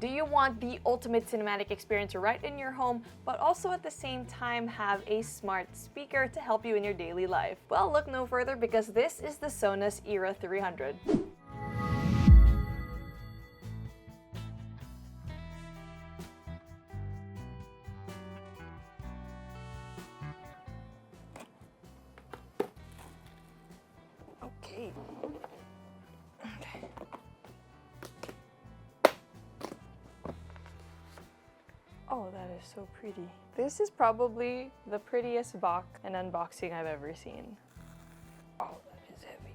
Do you want the ultimate cinematic experience right in your home, but also at the same time have a smart speaker to help you in your daily life? Well, look no further because this is the SONOS Era 300. Okay. Oh, that is so pretty. This is probably the prettiest box and unboxing I've ever seen. Oh, that is heavy.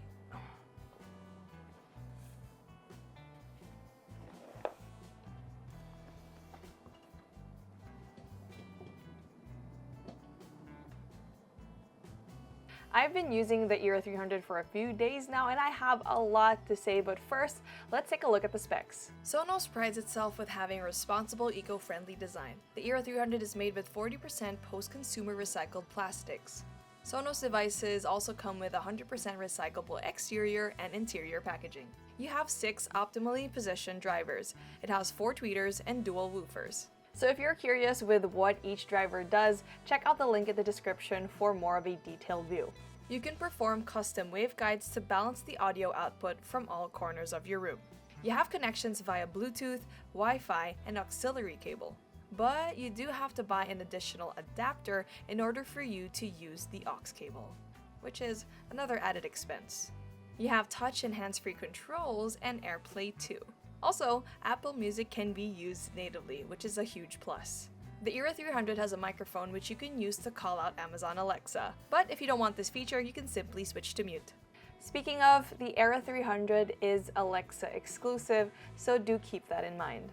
I've been using the Era 300 for a few days now and I have a lot to say, but first, let's take a look at the specs. SONOS prides itself with having responsible, eco-friendly design. The Era 300 is made with 40% post-consumer recycled plastics. SONOS devices also come with 100% recyclable exterior and interior packaging. You have 6 optimally positioned drivers. It has 4 tweeters and dual woofers. So if you're curious with what each driver does, check out the link in the description for more of a detailed view. You can perform custom waveguides to balance the audio output from all corners of your room. You have connections via Bluetooth, Wi-Fi, and auxiliary cable. But you do have to buy an additional adapter in order for you to use the aux cable, which is another added expense. You have touch and hands-free controls and AirPlay too. Also, Apple Music can be used natively, which is a huge plus. The Era 300 has a microphone which you can use to call out Amazon Alexa, but if you don't want this feature, you can simply switch to mute. Speaking of, the Era 300 is Alexa exclusive, so do keep that in mind.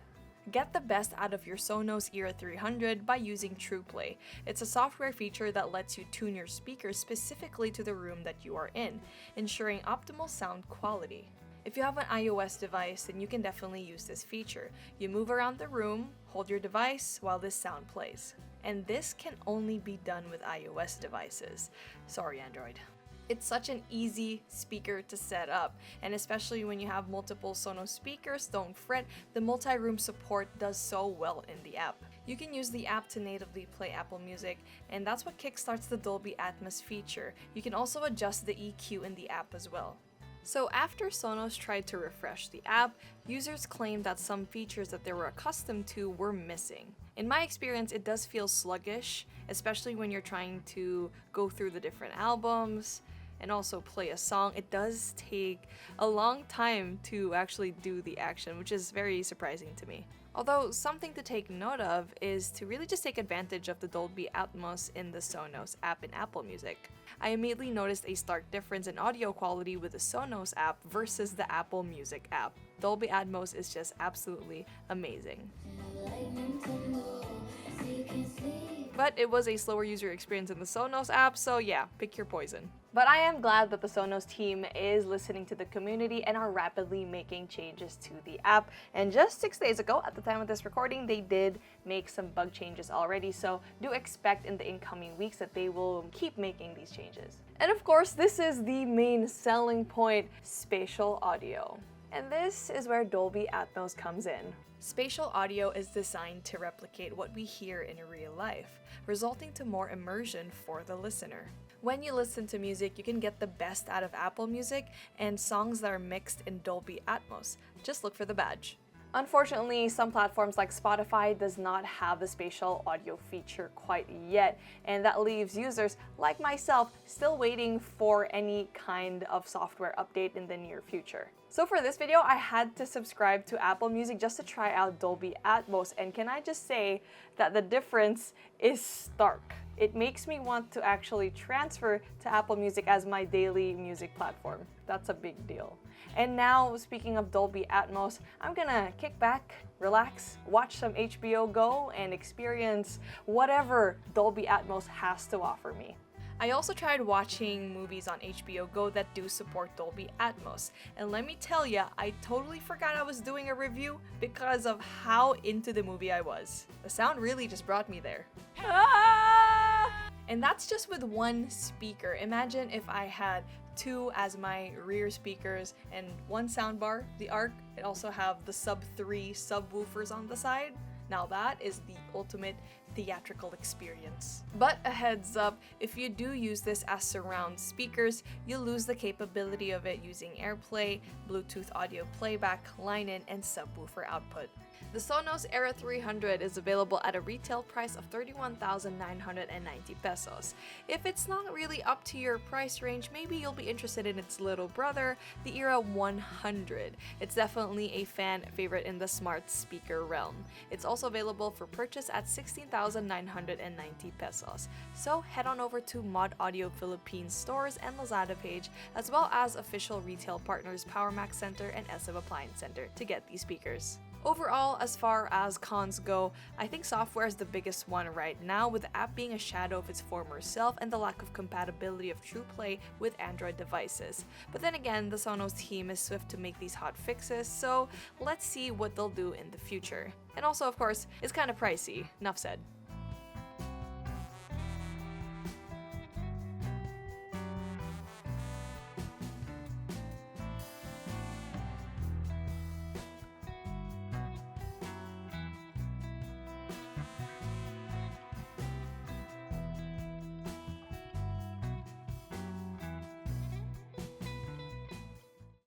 Get the best out of your SONOS Era 300 by using TruePlay. It's a software feature that lets you tune your speakers specifically to the room that you are in, ensuring optimal sound quality. If you have an iOS device, then you can definitely use this feature. You move around the room, hold your device while this sound plays. And this can only be done with iOS devices. Sorry, Android. It's such an easy speaker to set up, and especially when you have multiple Sonos speakers, don't fret, the multi-room support does so well in the app. You can use the app to natively play Apple Music, and that's what kickstarts the Dolby Atmos feature. You can also adjust the EQ in the app as well. So after Sonos tried to refresh the app, users claimed that some features that they were accustomed to were missing. In my experience, it does feel sluggish, especially when you're trying to go through the different albums and also play a song. It does take a long time to actually do the action, which is very surprising to me. Although something to take note of is to really just take advantage of the Dolby Atmos in the Sonos app in Apple Music. I immediately noticed a stark difference in audio quality with the Sonos app versus the Apple Music app. Dolby Atmos is just absolutely amazing. But it was a slower user experience in the Sonos app, so yeah, pick your poison. But I am glad that the Sonos team is listening to the community and are rapidly making changes to the app. And just 6 days ago, at the time of this recording, they did make some bug changes already, so do expect in the incoming weeks that they will keep making these changes. And of course, this is the main selling point, spatial audio. And this is where Dolby Atmos comes in. Spatial audio is designed to replicate what we hear in real life, resulting to more immersion for the listener. When you listen to music, you can get the best out of Apple Music and songs that are mixed in Dolby Atmos. Just look for the badge. Unfortunately, some platforms like Spotify does not have the spatial audio feature quite yet, and that leaves users like myself still waiting for any kind of software update in the near future. So for this video, I had to subscribe to Apple Music just to try out Dolby Atmos, and can I just say that the difference is stark. It makes me want to actually transfer to Apple Music as my daily music platform. That's a big deal. And now, speaking of Dolby Atmos, I'm gonna kick back, relax, watch some HBO Go, and experience whatever Dolby Atmos has to offer me. I also tried watching movies on HBO Go that do support Dolby Atmos, and let me tell ya, I totally forgot I was doing a review because of how into the movie I was. The sound really just brought me there. And that's just with one speaker. Imagine if I had 2 as my rear speakers and 1 soundbar. The Arc, it also have the sub 3 subwoofers on the side. Now that is the ultimate theatrical experience. But a heads up, if you do use this as surround speakers, you'll lose the capability of it using AirPlay, Bluetooth audio playback, line-in, and subwoofer output. The SONOS Era 300 is available at a retail price of 31,990 pesos. If it's not really up to your price range, maybe you'll be interested in its little brother, the Era 100. It's definitely a fan favorite in the smart speaker realm. It's also available for purchase at 16,990 pesos. So head on over to Mod Audio Philippines stores and Lazada page, as well as official retail partners PowerMax Center and SF Appliance Center to get these speakers. Overall, as far as cons go, I think software is the biggest one right now, with the app being a shadow of its former self and the lack of compatibility of TruePlay with Android devices. But then again, the Sonos team is swift to make these hot fixes, so let's see what they'll do in the future. And also, of course, it's kind of pricey. Enough said.